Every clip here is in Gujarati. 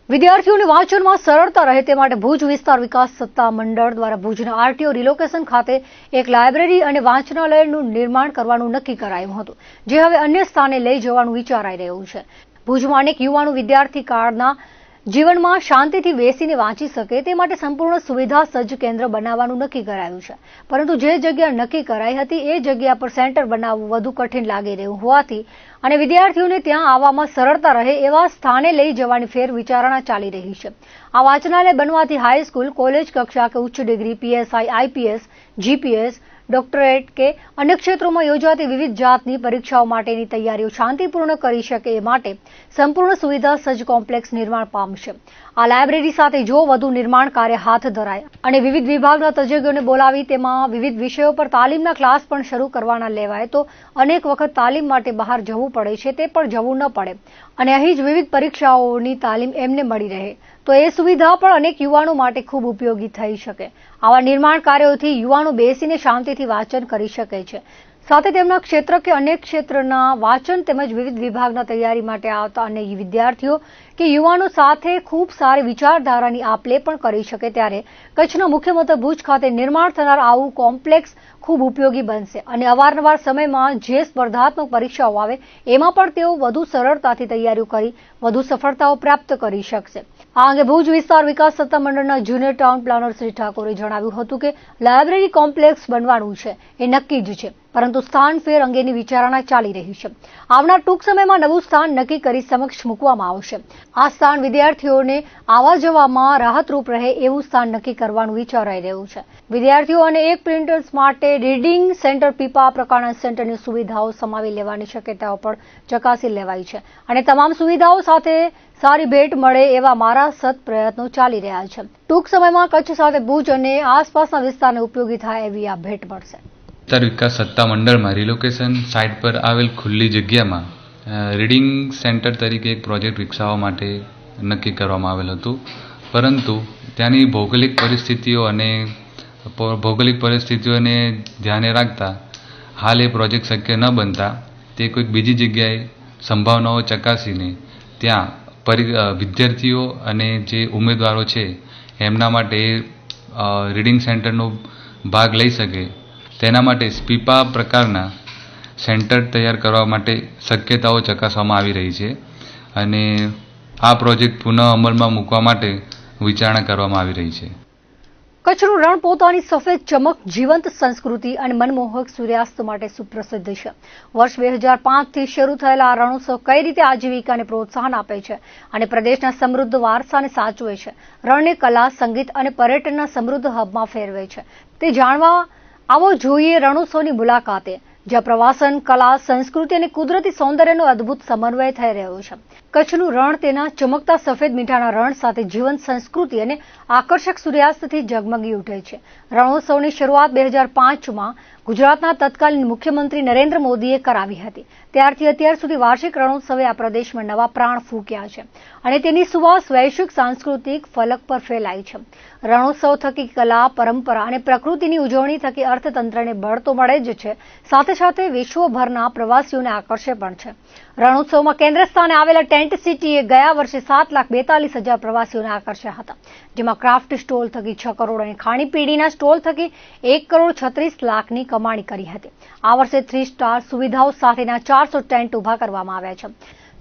વિદ્યાર્થીઓને વાંચનમાં સરળતા રહે તે માટે ભુજ વિસ્તાર વિકાસ સત્તા મંડળ દ્વારા ભુજના આરટીઓ રિલોકેશન ખાતે એક લાયબ્રેરી અને વાંચનાલયનું નિર્માણ કરવાનું નક્કી કરાયું હતું, જે હવે અન્ય સ્થાને લઈ જવાનું વિચારાઈ રહ્યું છે. ભુજમાં અનેક યુવાનો વિદ્યાર્થી કાળના જીવનમાં શાંતિથી બેસીને વાંચી શકે તે માટે સંપૂર્ણ સુવિધા સજ્જ કેન્દ્ર બનાવવાનું નક્કી કરાયું છે. પરંતુ જે જગ્યા નક્કી કરાઈ હતી એ જગ્યા પર સેન્ટર બનાવવું વધુ કઠિન લાગી રહ્યું હોવાથી અને વિદ્યાર્થીઓને ત્યાં આવવામાં સરળતા રહે એવા સ્થાને લઈ જવાની ફેર વિચારણા ચાલી રહી છે. આ વાંચનાલય બનવાથી હાઈસ્કૂલ, કોલેજ કક્ષા કે ઉચ્ચ degree, PSI, IPS, GPS, doctorate કે અન્ય ક્ષેત્રોમાં યોજાતી વિવિધ જાતની પરીક્ષાઓ માટેની તૈયારીઓ શાંતિપૂર્ણ કરી શકે એ માટે સંપૂર્ણ સુવિધા સજ્જ કોમ્પ્લેક્સ નિર્માણ પામશે. આ લાયબ્રેરી સાથે જો વધુ નિર્માણ કાર્ય હાથ ધરાય અને વિવિધ વિભાગના તજજ્ઞોને બોલાવી તેમાં વિવિધ વિષયો પર તાલીમના ક્લાસ પણ શરૂ કરવાના લેવાય તો અનેક વખત તાલીમ માટે બહાર જવું પડે છે તે પણ જવું ન પડે અને અહીં જ વિવિધ પરીક્ષાઓની તાલીમ એમને મળી રહે તો એ સુવિધા પણ અનેક યુવાનો માટે ખૂબ ઉપયોગી થઈ શકે. આવા નિર્માણ કાર્યોથી યુવાનો બેસીને શાંતિથી વાંચન કરી શકે છે. સાથે તેમના ક્ષેત્ર કે અન્ય ક્ષેત્રના વાંચન તેમજ વિવિધ વિભાગના તૈયારી માટે આવતા અન્ય વિદ્યાર્થીઓ કે યુવાનો સાથે ખૂબ સારી વિચારધારાની આપ-લે પણ કરી શકે. ત્યારે કચ્છના મુખ્ય મથક ભુજ ખાતે નિર્માણ થનાર આવું કોમ્પ્લેક્સ ખૂબ ઉપયોગી બનશે અને અવારનવાર સમયમાં જે સ્પર્ધાત્મક પરીક્ષાઓ આવે એમાં પણ તેઓ વધુ સરળતાથી તૈયારીઓ કરી વધુ સફળતાઓ પ્રાપ્ત કરી શકશે. આ અંગે ભુજ વિસ્તાર વિકાસ સત્તા મંડળના જુનિયર ટાઉન પ્લાનર શ્રી ઠાકોરે જણાવ્યું હતું કે લાયબ્રેરી કોમ્પ્લેક્સ બનવાનું છે એ નક્કી જ છે, પરંતુ સ્થાન ફેર અંગેની વિચારણા ચાલી રહી છે. આવનાર ટૂંક સમયમાં નવું સ્થાન નક્કી કરી સમક્ષ મૂકવામાં આવશે. આ સ્થાન વિદ્યાર્થીઓને આવવા જવામાં રાહતરૂપ રહે એવું સ્થાન નક્કી કરવાનું વિચારાઈ રહ્યું છે. વિદ્યાર્થીઓ અને એક પ્રિન્ટર્સ માટે રીડિંગ સેન્ટર, પીપા પ્રકારના સેન્ટરની સુવિધાઓ સમાવી લેવાની શક્યતાઓ પણ ચકાસી લેવાઈ છે અને તમામ સુવિધાઓ સાથે સારી ભેટ મળે એવા મારા સત પ્રયત્નો ચાલી રહ્યા છે. ટૂંક સમયમાં કચ્છ સાથે ભુજ અને આસપાસના વિસ્તારને ઉપયોગી થાય એવી આ ભેટ મળશે. વિસ્તાર વિકાસ સત્તા મંડળમાં રિલોકેશન સાઇટ પર આવેલ ખુલ્લી જગ્યામાં રીડિંગ સેન્ટર તરીકે એક પ્રોજેક્ટ વિકસાવવા માટે નક્કી કરવામાં આવેલ હતું, પરંતુ ત્યાંની ભૌગોલિક પરિસ્થિતિઓને ધ્યાને રાખતા હાલ એ પ્રોજેક્ટ શક્ય ન બનતા તે કોઈક બીજી જગ્યાએ સંભાવનાઓ ચકાસીને ત્યાં વિદ્યાર્થીઓ અને જે ઉમેદવારો છે એમના માટે રીડિંગ સેન્ટરનો ભાગ લઈ શકે તેના માટે પીપા પ્રકારના સેન્ટર તૈયાર કરવા માટે શક્યતાઓ ચકાસવામાં આવી રહી છે અને આ પ્રોજેક્ટ પુનઃ અમલમાં મૂકવા માટે વિચારણા કરવામાં આવી રહી છે. કચ્છનું રણ પોતાની સફેદ ચમક, જીવંત સંસ્કૃતિ અને મનમોહક સૂર્યાસ્ત માટે સુપ્રસિદ્ધ છે. વર્ષ 2005થી શરૂ થયેલા આ રણોત્સવ કઈ રીતે આજીવિકાને પ્રોત્સાહન આપે છે અને પ્રદેશના સમૃદ્ધ વારસાને સાચવે છે, રણને કલા, સંગીત અને પર્યટનના સમૃદ્ધ હબમાં ફેરવે છે, તે જાણવા આવો જોઈએ રણોત્સવની મુલાકાતે, જ્યાં પ્રવાસન, કલા, સંસ્કૃતિ અને કુદરતી સૌંદર્યનો અદભુત સમન્વય થઈ રહ્યો છે. કચ્છનું રણ તેના ચમકતા સફેદ મીઠાના રણ સાથે જીવંત સંસ્કૃતિ અને આકર્ષક સૂર્યાસ્તથી ઝગમગી ઉઠે છે. રણોત્સવની શરૂઆત 2005માં ગુજરાતના તત્કાલીન મુખ્યમંત્રી નરેન્દ્ર મોદીએ કરાવી હતી. ત્યારથી અત્યાર સુધી વાર્ષિક રણોત્સવે આ પ્રદેશમાં નવા પ્રાણ ફૂંક્યા છે અને તેની સુવાસ વૈશ્વિક સાંસ્કૃતિક ફલક પર ફેલાઈ છે. રણોત્સવ થકી કલા, પરંપરા અને પ્રકૃતિની ઉજવણી થકી અર્થતંત્રને બળ તો મળે જ છે, સાથે સાથે વિશ્વભરના પ્રવાસીઓને આકર્ષે પણ છે. રણોત્સવમાં કેન્દ્ર સ્થાને આવેલા ટેન્ટ સિટીએ ગયા વર્ષે 7,42,000 પ્રવાસીઓને આકર્ષ્યા હતા, જેમાં ક્રાફ્ટ સ્ટોલ થકી 6 કરોડ અને ખાણીપીણીના સ્ટોલ થકી 1,36,00,000ની કમાણી કરી હતી. આ વર્ષે 3 સ્ટાર સુવિધાઓ સાથેના 400 ટેન્ટ ઉભા કરવામાં આવ્યા છે,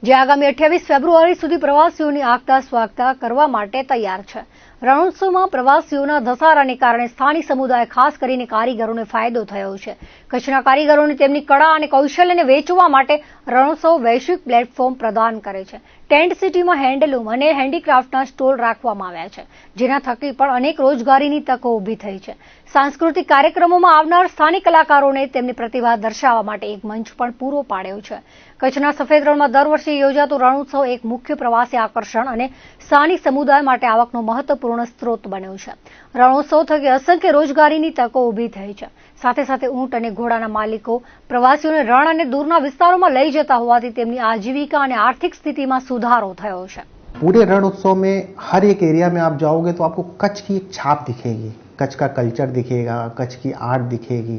જે આગામી 28 ફેબ્રુઆરી સુધી પ્રવાસીઓની આગતા સ્વાગતા કરવા માટે તૈયાર છે. રણોત્સવમાં પ્રવાસીઓના ધસારાને કારણે સ્થાનિક સમુદાય, ખાસ કરીને કારીગરોને ફાયદો થયો છે. કચ્છના કારીગરોને તેમની કળા અને કૌશલ્યને વેચવા માટે રણોત્સવ વૈશ્વિક પ્લેટફોર્મ પ્રદાન કરે છે. ટેન્ટ સિટીમાં હેન્ડલૂમ અને હેન્ડીક્રાફ્ટના સ્ટોલ રાખવામાં આવ્યા છે, જેના થકી પણ અનેક રોજગારીની તકો ઊભી થઈ છે. સાંસ્કૃતિક કાર્યક્રમોમાં આવનાર સ્થાનિક કલાકારોને તેમની પ્રતિભા દર્શાવવા માટે એક મંચ પણ પૂરો પાડ્યો છે. કચ્છના સફેદ રણમાં દર વર્ષે યોજાતો રણોત્સવ એક મુખ્ય પ્રવાસી આકર્ષણ અને સ્થાનિક સમુદાય માટે આવકનો મહત્વપૂર્ણ સ્ત્રોત બન્યો છે. રણોત્સવ થકી અસંખ્ય રોજગારીની તકો ઊભી થઈ છે. સાથે સાથે ઊંટ અને ઘોડાના માલિકો પ્રવાસીઓને રણ અને દૂરના વિસ્તારોમાં લઈ જતા હોવાથી તેમની આજીવિકા અને આર્થિક સ્થિતિમાં સુધારો થયો છે. पूरे रण उत्सव में हर एक एरिया में आप जाओगे तो आपको कच्छ की एक छाप दिखेगी, कच्छ का कल्चर दिखेगा, कच्छ की आर्ट दिखेगी.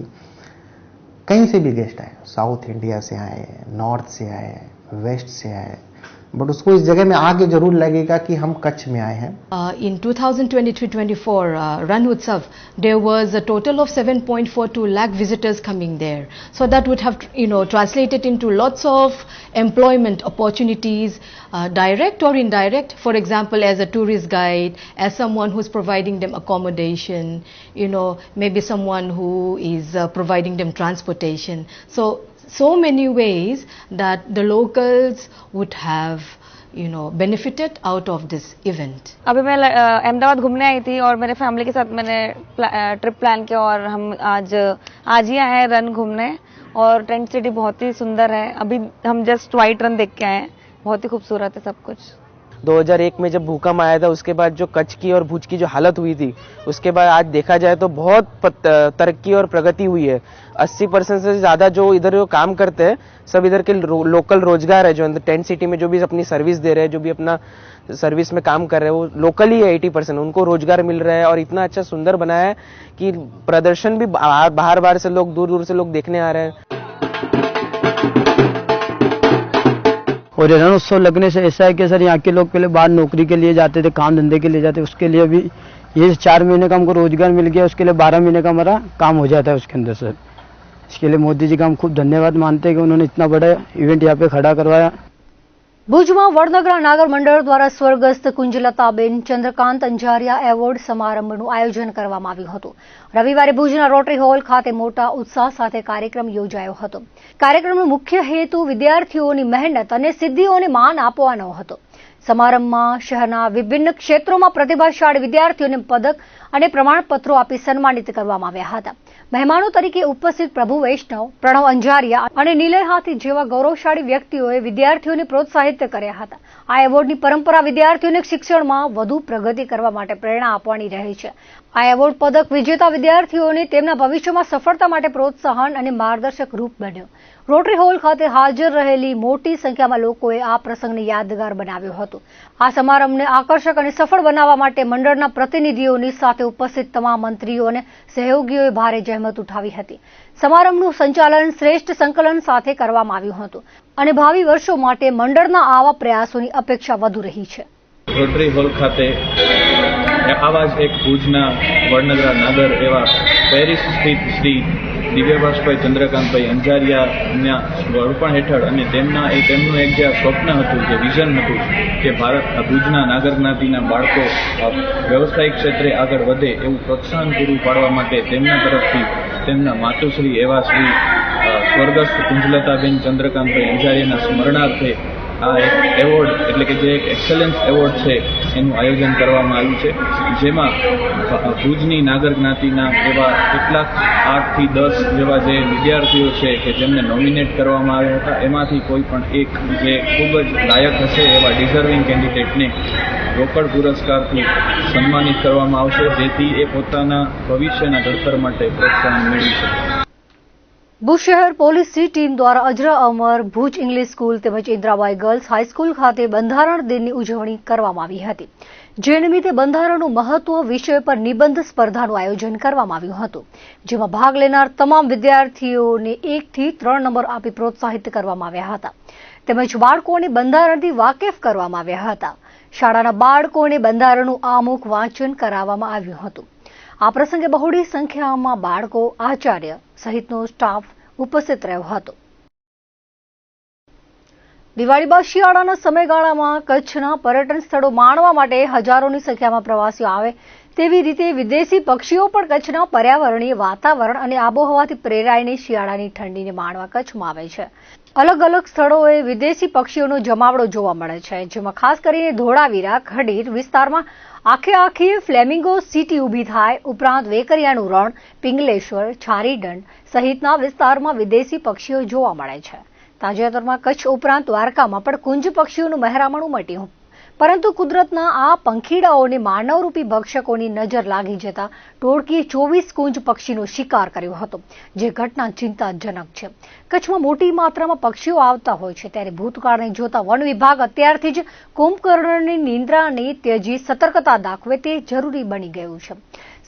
कहीं से भी गेस्ट आए, साउथ इंडिया से आए, नॉर्थ से आए, वेस्ट से आए, बट उसको इस जगह में आके जरूर लगेगा कि हम कच्छ में आए हैं. In 2023-24 Ran Utsav, there was a total of 7.42 lakh visitors coming there. So that would have, translated into lots of employment opportunities, direct or indirect. For example, as a tourist guide, as someone who's providing them accommodation, maybe someone who is providing them transportation. So many ways that the locals would have benefited out of this event. अभी मैं अहमदाबाद घूमने आई थी और मेरे फैमिली के साथ मैंने ट्रिप प्लान किया और हम आज ही आए हैं रन घूमने और टेंट सिटी बहुत ही सुंदर है. अभी हम जस्ट वाइट रन देख के आए हैं, बहुत ही खूबसूरत है सब कुछ. 2001 में जब भूकंप आया था उसके बाद जो कच्छ की और भुज की जो हालत हुई थी उसके बाद आज देखा जाए तो बहुत तरक्की और प्रगति हुई है. 80% से ज्यादा जो इधर जो काम करते हैं सब इधर के लोकल रोजगार है. जो टेंट सिटी में जो भी अपनी सर्विस दे रहे हैं, जो भी अपना सर्विस में काम कर रहे हैं, वो लोकल ही है. 80% उनको रोजगार मिल रहा है और इतना अच्छा सुंदर बनाया है कि प्रदर्शन भी बाहर से लोग दूर से लोग देखने आ रहे हैं. और रण उत्सव लगने से ऐसा है कि सर यहाँ के लोग पहले बाहर नौकरी के लिए जाते थे, काम धंधे के लिए जाते, उसके लिए भी ये 4 महीने का हमको रोजगार मिल गया, उसके लिए 12 महीने का हमारा काम हो जाता है उसके अंदर. सर इसके लिए मोदी जी का हम खूब धन्यवाद मानते हैं कि उन्होंने इतना बड़ा इवेंट यहाँ पे खड़ा करवाया. ભુજમાં વડનગરા નાગર મંડળ દ્વારા સ્વર્ગસ્થ કુંજલતાબેન ચંદ્રકાંત અંજારિયા એવોર્ડ સમારંભનું આયોજન કરવામાં આવ્યું હતું. રવિવારે ભુજના રોટરી હોલ ખાતે મોટા ઉત્સાહ સાથે કાર્યક્રમ યોજાયો હતો. કાર્યક્રમનો મુખ્ય હેતુ વિદ્યાર્થીઓની મહેનત અને સિદ્ધિઓને માન આપવાનો હતો. સમારંભમાં શહેરના વિભિન્ન ક્ષેત્રોમાં પ્રતિભાશાળી વિદ્યાર્થીઓને પદક અને પ્રમાણપત્રો આપી સન્માનિત કરવામાં આવ્યા હતા. મહેમાનો તરીકે ઉપસ્થિત પ્રભુ વૈષ્ણવ, પ્રણવ અંજારિયા અને નિલય હાથી જેવા ગૌરવશાળી વ્યક્તિઓએ વિદ્યાર્થીઓને પ્રોત્સાહિત કર્યા હતા. આ એવોર્ડની પરંપરા વિદ્યાર્થીઓને શિક્ષણમાં વધુ પ્રગતિ કરવા માટે પ્રેરણા આપવાની રહે છે. આ એવોર્ડ પદક વિજેતા વિદ્યાર્થીઓને તેમના ભવિષ્યમાં સફળતા માટે પ્રોત્સાહન અને માર્ગદર્શક રૂપ બન્યો. રોટરી હોલ ખાતે હાજર રહેલી મોટી સંખ્યામાં લોકોએ આ પ્રસંગને યાદગાર બનાવ્યો હતો. આ સમારંભને આકર્ષક અને સફળ બનાવવા માટે મંડળના પ્રતિનિધિઓની સાથે ઉપસ્થિત તમામ મંત્રીઓ અને સહયોગીઓએ ભારે જહેમત ઉઠાવી હતી. સમારંભનું સંચાલન શ્રેષ્ઠ સંકલન સાથે કરવામાં આવ્યું હતું અને ભાવિ વર્ષો માટે મંડળના આવા પ્રયાસોની અપેક્ષા વધુ રહી છે. રોટરી હોલ ખાતે આવા જ એક ભુજના વડનગરા નાગર એવા પેરિસ સ્થિત શ્રી દિવ્યભાષભાઈ ચંદ્રકાંતભાઈ અંજારિયાના વડપણ હેઠળ અને તેમનું એક જે સ્વપ્ન હતું, જે વિઝન હતું કે ભુજના નાગર જ્ઞાતિના બાળકો વ્યવસાયિક ક્ષેત્રે આગળ વધે એવું પ્રોત્સાહન પૂરું પાડવા માટે તેમના તરફથી તેમના માતુશ્રી એવા શ્રી સ્વર્ગસ્થ કુંજલતાબેન ચંદ્રકાંતભાઈ અંજારિયાના સ્મરણાર્થે આ એક એવોર્ડ એટલે કે જે એક એક્સેલન્સ એવોર્ડ છે એનું આયોજન કરવામાં આવ્યું છે, જેમાં ભુજની નાગર જ્ઞાતિના એવા કેટલાક 8 થી 10 જેવા જે વિદ્યાર્થીઓ છે કે જેમને નોમિનેટ કરવામાં આવ્યા હતા, એમાંથી કોઈ પણ એક જે ખૂબ જ લાયક હશે એવા ડિઝર્વિંગ કેન્ડિડેટને રોકડ પુરસ્કારથી સન્માનિત કરવામાં આવશે, જેથી એ પોતાના ભવિષ્યના ઘડતર માટે પ્રોત્સાહન મેળવી શકે. ભુજ શહેર પોલીસની ટીમ દ્વારા અજરા અમર ભુજ ઇંગ્લિશ સ્કૂલ તેમજ ઇન્દ્રાબાઈ ગર્લ્સ હાઈસ્કૂલ ખાતે બંધારણ દિનની ઉજવણી કરવામાં આવી હતી. જે નિમિત્તે બંધારણનું મહત્વ વિષય પર નિબંધ સ્પર્ધાનું આયોજન કરવામાં આવ્યું હતું, જેમાં ભાગ લેનાર તમામ વિદ્યાર્થીઓને 1 થી 3 નંબર આપી પ્રોત્સાહિત કરવામાં આવ્યા હતા. તેમજ બાળકોને બંધારણથી વાકેફ કરવામાં આવ્યા હતા. શાળાના બાળકોને બંધારણનું આમુખ વાંચન કરાવવામાં આવ્યું હતું. આ પ્રસંગે બહોળી સંખ્યામાં બાળકો, આચાર્ય સહિતનો સ્ટાફ ઉપસ્થિત રહ્યો હતો. દિવાળી બાદ શિયાળાના સમયગાળામાં કચ્છના પર્યટન સ્થળો માણવા માટે હજારોની સંખ્યામાં પ્રવાસીઓ આવે તેવી રીતે વિદેશી પક્ષીઓ પણ કચ્છના પર્યાવરણીય વાતાવરણ અને આબોહવાથી પ્રેરાઈને શિયાળાની ઠંડીને માણવા કચ્છમાં આવે છે. અલગ અલગ સ્થળોએ વિદેશી પક્ષીઓનો જમાવડો જોવા મળે છે, જેમાં ખાસ કરીને ધોળાવીરા, ખડીર વિસ્તારમાં આખી ફ્લેમિંગો સિટી ઊભી થાય. ઉપરાંત વેકરિયાનું રણ, પિંગલેશ્વર, છારીદંડ સહિતના વિસ્તારમાં વિદેશી પક્ષીઓ જોવા મળે છે. તાજેતરમાં કચ્છ ઉપરાંત દ્વારકામાં પણ કુંજ પક્ષીઓનું મહેરામણ ઉમટ્યું, પરંતુ કુદરતના આ પંખીડાઓને માનવરૂપી ભક્ષકોની નજર લાગી જતા ટોળકીએ 24 કુંજ પક્ષીનો શિકાર કર્યો હતો, જે ઘટના ચિંતાજનક છે. કચ્છમાં મોટી માત્રામાં પક્ષીઓ આવતા હોય છે, ત્યારે ભૂતકાળને જોતા વન વિભાગ અત્યારથી જ કુંભકર્ણની નિંદ્રાને ત્યજી સતર્કતા દાખવે તે જરૂરી બની ગયું છે.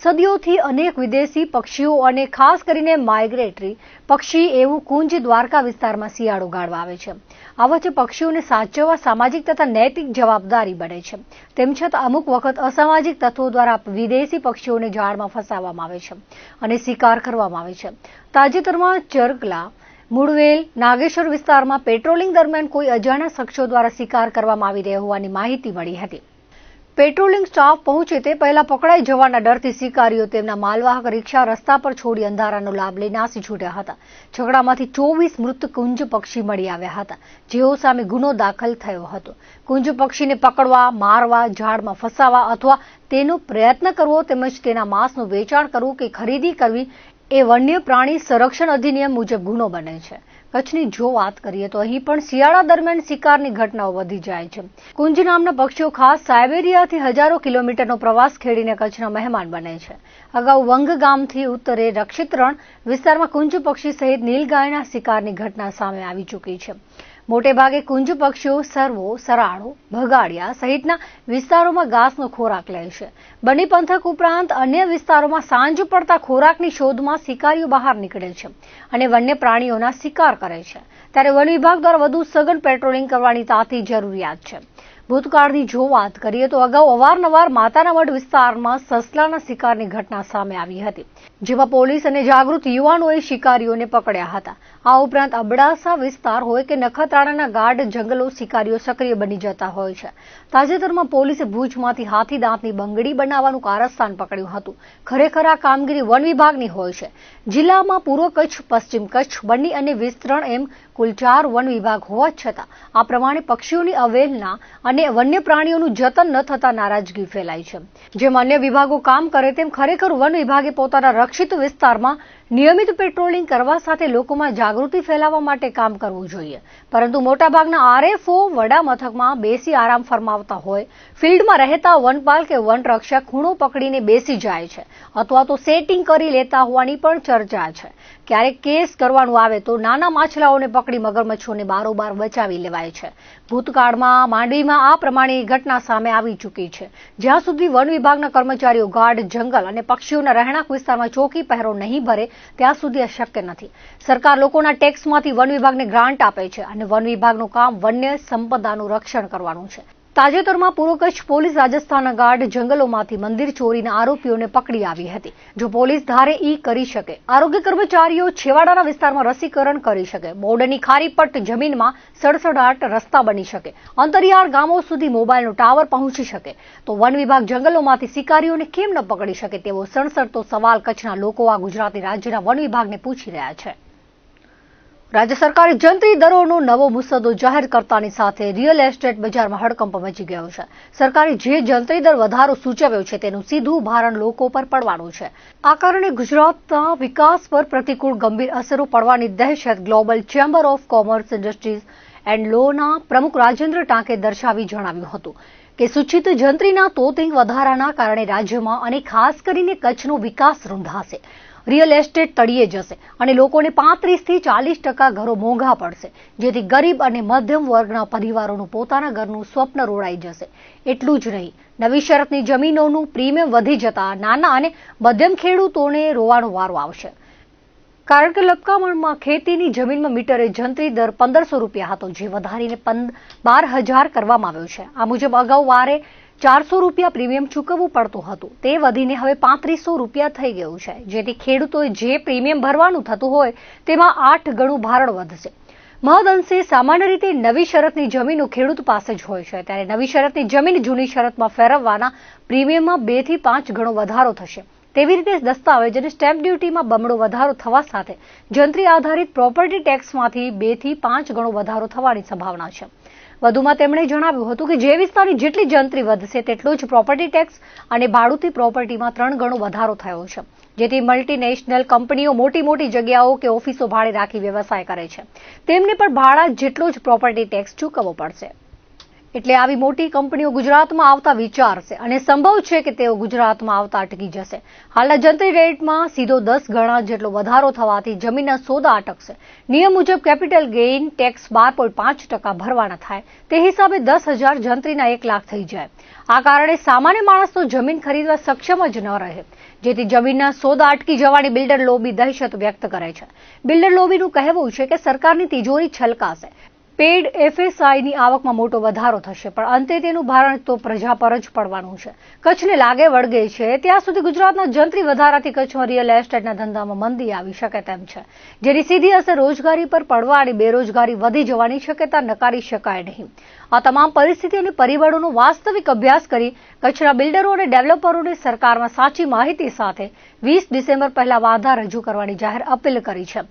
સદીઓથી અનેક વિદેશી પક્ષીઓ અને ખાસ કરીને માઇગ્રેટરી પક્ષી એવું કુંજ દ્વારકા વિસ્તારમાં શિયાળો ગાળવા આવે છે. આ વચ્ચે પક્ષીઓને સાચવવા સામાજિક તથા નૈતિક જવાબદારી બને છે. તેમ છતાં અમુક વખત અસામાજિક તત્વો દ્વારા વિદેશી પક્ષીઓને જાળમાં ફસાવવામાં આવે છે અને શિકાર કરવામાં આવે છે. તાજેતરમાં ચરકલા, મુળવેલ, નાગેશ્વર વિસ્તારમાં પેટ્રોલિંગ દરમિયાન કોઈ અજાણ્યા શખ્સો દ્વારા શિકાર કરવામાં આવી રહ્યો હોવાની માહિતી મળી હતી. પેટ્રોલિંગ સ્ટાફ પહોંચે તે પહેલા પકડાઈ જવાના ડરથી શિકારીઓ તેમના માલવાહક રિક્ષા રસ્તા પર છોડી અંધારાનો લાભ લઈ નાસી છૂટ્યા હતા. ઝઘડામાંથી 24 મૃત કુંજ પક્ષી મળી આવ્યા હતા, જેઓ સામે ગુનો દાખલ થયો હતો. કુંજ પક્ષીને પકડવા, મારવા, ઝાડમાં ફસાવવા અથવા તેનો પ્રયત્ન કરવો તેમજ તેના માંસનું વેચાણ કરવું કે ખરીદી કરવી એ વન્ય પ્રાણી સંરક્ષણ અધિનિયમ મુજબ ગુનો બને છે. કચ્છની જો વાત કરીએ તો અહીં પણ શિયાળા દરમિયાન શિકારની ઘટનાઓ વધી જાય છે. કુંજ નામના પક્ષીઓ ખાસ સાયબેરિયાથી હજારો કિલોમીટરનો પ્રવાસ ખેડીને કચ્છના મહેમાન બને છે. અગાઉ વંગ ગામથી ઉત્તરે રક્ષિત રણ વિસ્તારમાં કુંજ પક્ષી સહિત નીલગાયના શિકારની ઘટના સામે આવી ચૂકી છે. મોટેભાગે કુંજ પક્ષીઓ સરવો, સરાળો, ભગાડિયા સહિતના વિસ્તારોમાં ઘાસનો ખોરાક લે છે. બની પંથક ઉપરાંત અન્ય વિસ્તારોમાં સાંજ પડતા ખોરાકની શોધમાં શિકારીઓ બહાર નીકળે છે અને વન્ય પ્રાણીઓના શિકાર કરે છે. ત્યારે વન વિભાગ દ્વારા વધુ સઘન પેટ્રોલિંગ કરવાની તાતી જરૂરિયાત છે. ભૂતકાળની જો વાત કરીએ તો અગાઉ અવારનવાર માતાના મઢ વિસ્તારમાં સસલાના શિકારની ઘટના સામે આવી હતી, જેમાં પોલીસ અને જાગૃત યુવાનોએ શિકારીઓને પકડ્યા હતા. આ ઉપરાંત અબડાસા વિસ્તાર હોય કે નખત્રાણાના ગાઢ જંગલો શિકારીઓ સક્રિય બની જતા હોય છે. તાજેતરમાં પોલીસે ભુજમાંથી હાથી દાંતની બંગડી બનાવવાનું કારસ્તાન પકડ્યું હતું. ખરેખર આ કામગીરી વન વિભાગની હોય છે. જિલ્લામાં પૂર્વ કચ્છ, પશ્ચિમ કચ્છ, બન્ની અને વિસ્તરણ એમ કુલ 4 વન વિભાગ હોવા છતાં આ પ્રમાણે પક્ષીઓની અવહેલના અને વન્ય પ્રાણીઓનું જતન ન થતા નારાજગી ફેલાઈ છે. જેમ અન્ય વિભાગો કામ કરે તેમ ખરેખર વન વિભાગે પોતાના રક્ષિત વિસ્તારમાં નિયમિત પેટ્રોલિંગ કરવા સાથે લોકોમાં જાગૃતિ ફેલાવવા માટે કામ કરવું જોઈએ. પરંતુ મોટાભાગના આરએફઓ વડા મથકમાં બેસી આરામ ફરમાવતા હોય, ફિલ્ડમાં રહેતા વનપાલ કે વનરક્ષક ખૂણો પકડીને બેસી જાય છે અથવા તો સેટિંગ કરી લેતા હોવાની પણ ચર્ચા છે. ક્યારેક કેસ કરવાનું આવે તો નાના માછલાઓને પકડી મગરમચ્છોને બારોબાર બચાવી લેવાય છે. ભૂતકાળમાં માંડવીમાં આ પ્રમાણે ઘટના સામે આવી ચૂકી છે. જ્યાં સુધી વન વિભાગના કર્મચારીઓ ગાઢ જંગલ અને પક્ષીઓના રહેણાંક વિસ્તારમાં ચોકી પહેરો નહીં ભરે ત્યાં સુધી આ શક્ય નથી. સરકાર લોકોના ટેક્સમાંથી વન વિભાગને ગ્રાન્ટ આપે છે અને વન વિભાગનું કામ વન્ય સંપદાનું રક્ષણ કરવાનું છે. તાજેતરમાં પૂર્વ કચ્છ પોલીસ રાજસ્થાનના ગાઢ જંગલોમાંથી મંદિર ચોરીના આરોપીઓને પકડી આવી હતી. જો પોલીસ ધારે કરી શકે, આરોગ્ય કર્મચારીઓ છેવાડાના વિસ્તારમાં રસીકરણ કરી શકે, બોર્ડરની ખારીપટ જમીનમાં સડસડાટ રસ્તા બની શકે, અંતરિયાળ ગામો સુધી મોબાઈલનો ટાવર પહોંચી શકે, તો વન વિભાગ જંગલોમાંથી શિકારીઓને કેમ ન પકડી શકે તેવો સણસણતો સવાલ કચ્છના લોકો આ ગુજરાતી રાજ્યના વન વિભાગને પૂછી રહ્યા છે. રાજ્ય સરકારે જંત્રી દરોનો નવો મુસદ્દો જાહેર કરતાની સાથે રિયલ એસ્ટેટ બજારમાં હડકંપ મચી ગયો છે. સરકારે જે જંત્રી દર વધારો સૂચવ્યો છે તેનું સીધું ભારણ લોકો પર પડવાનું છે. આ કારણે ગુજરાતના વિકાસ પર પ્રતિકૂળ ગંભીર અસરો પડવાની દહેશત global chamber of commerce, industries and લોના પ્રમુખ રાજેન્દ્ર ટાંકે દર્શાવી જણાવ્યું હતું કે સૂચિત જંત્રીના તોતિંગ વધારાના કારણે રાજ્યમાં અને ખાસ કરીને કચ્છનો વિકાસ રૂંધાશે. રિયલ એસ્ટેટ તળિયે જશે અને લોકોને 35 થી 40% ઘરો મોંઘા પડશે, જેથી ગરીબ અને મધ્યમ વર્ગના પરિવારોનું પોતાના ઘરનું સ્વપ્ન રોડાઈ જશે. એટલું જ નહીં, નવી શરતની જમીનોનું પ્રીમિયમ વધી જતા નાના અને મધ્યમ ખેડૂતોને રોવાનો વારો આવશે. કારણ કે લપકામણમાં ખેતીની જમીનમાં મીટરે જંત્રી દર 1500 રૂપિયા હતો, જે વધારીને 12,000 કરવામાં આવ્યો છે. આ મુજબ અગાઉ વારે 400 રૂપિયા પ્રીમિયમ ચૂકવવું પડતું હતું, તે વધીને હવે 3500 રૂપિયા થઈ ગયું છે, જેથી ખેડૂતોએ જે પ્રીમિયમ ભરવાનું થતું હોય તેમાં 8 ગણું ભારણ વધશે. મહદઅંશે સામાન્ય રીતે નવી શરતની જમીનો ખેડૂત પાસે જ હોય છે, ત્યારે નવી શરતની જમીન જૂની શરતમાં ફેરવવાના પ્રીમિયમમાં 2 થી 5 ગણો વધારો થશે. તેવી રીતે દસ્તાવેજ અને સ્ટેમ્પ ડ્યુટીમાં બમણો વધારો થવા સાથે જંત્રી આધારિત પ્રોપર્ટી ટેક્સમાંથી 2 થી 5 ગણો વધારો થવાની સંભાવના છે. વધુમાં તેમણે જણાવ્યું હતું કે જે વિસ્તારની જેટલી જંત્રી વધશે તેટલો જ પ્રોપર્ટી ટેક્સ અને ભાડુતી પ્રોપર્ટીમાં 3 ગણો વધારો થયો છે, જેથી મલ્ટીનેશનલ કંપનીઓ મોટી જગ્યાઓ કે ઓફિસો ભાડે રાખી વ્યવસાય કરે છે તેમને પણ ભાડા જેટલો જ પ્રોપર્ટી ટેક્સ ચૂકવવો પડશે. એટલે આવી મોટી કંપનીઓ ગુજરાતમાં આવતા વિચારશે અને સંભવ છે કે તેઓ ગુજરાતમાં આવતા અટકી જશે. હાલના જંત્રી રેટમાં સીધો 10 ગણા જેટલો વધારો થવાથી જમીનના સોદા અટકશે. નિયમ મુજબ કેપિટલ ગેઇન ટેક્સ 12.5% ભરવાના થાય. તે હિસાબે 10,000 જંત્રીના 1 લાખ થઈ જાય. આ કારણે સામાન્ય માણસ તો જમીન ખરીદવા સક્ષમ જ ન રહે, જેથી જમીનના સોદા અટકી જવાની બિલ્ડર લોબી દહેશત વ્યક્ત કરે છે. બિલ્ડર લોબીનું કહેવું છે કે સરકારની તિજોરી છલકાશે. પેડ એફએસઆઈની આવકમાં મોટો વધારો થશે, પણ અંતે તેનું ભારણ તો પ્રજા પર જ પડવાનું છે. કચ્છને લાગે વળગે છે ત્યાં સુધી ગુજરાતના જંત્રી વધારાથી કચ્છમાં રિયલ એસ્ટેટના ધંધામાં મંદી આવી શકે તેમ છે, જેની સીધી અસર રોજગારી પર પડવા અને બેરોજગારી વધી જવાની શક્યતા નકારી શકાય નહીં. આ તમામ પરિસ્થિતિ અને પરિબળોનો વાસ્તવિક અભ્યાસ કરી કચ્છના બિલ્ડરો અને ડેવલપરોને સરકારમાં સાચી માહિતી સાથે 20 ડિસેમ્બર પહેલા વાંધા રજૂ કરવાની જાહેર અપીલ કરી છે.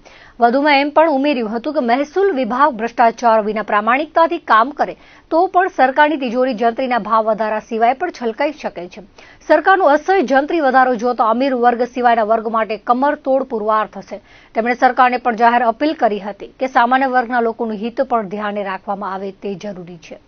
વધુમાં એમ પણ ઉમેર્યું હતું કે મહેસૂલ વિભાગ ભ્રષ્ટાચાર વિના પ્રામાણિકતાથી કામ કરે તો પણ સરકારની તિજોરી જંત્રીના ભાવ વધારા સિવાય પણ છલકાઈ શકે છે. સરકારનો અસહ્ય જંત્રી વધારો જોતો અમીર વર્ગ સિવાયના વર્ગ માટે કમરતોડ પુરવાર થશે. તેમણે સરકારને પણ જાહેર અપીલ કરી હતી કે સામાન્ય વર્ગના લોકોનું હિત પણ ધ્યાને રાખવામાં આવે તે જરૂરી છે.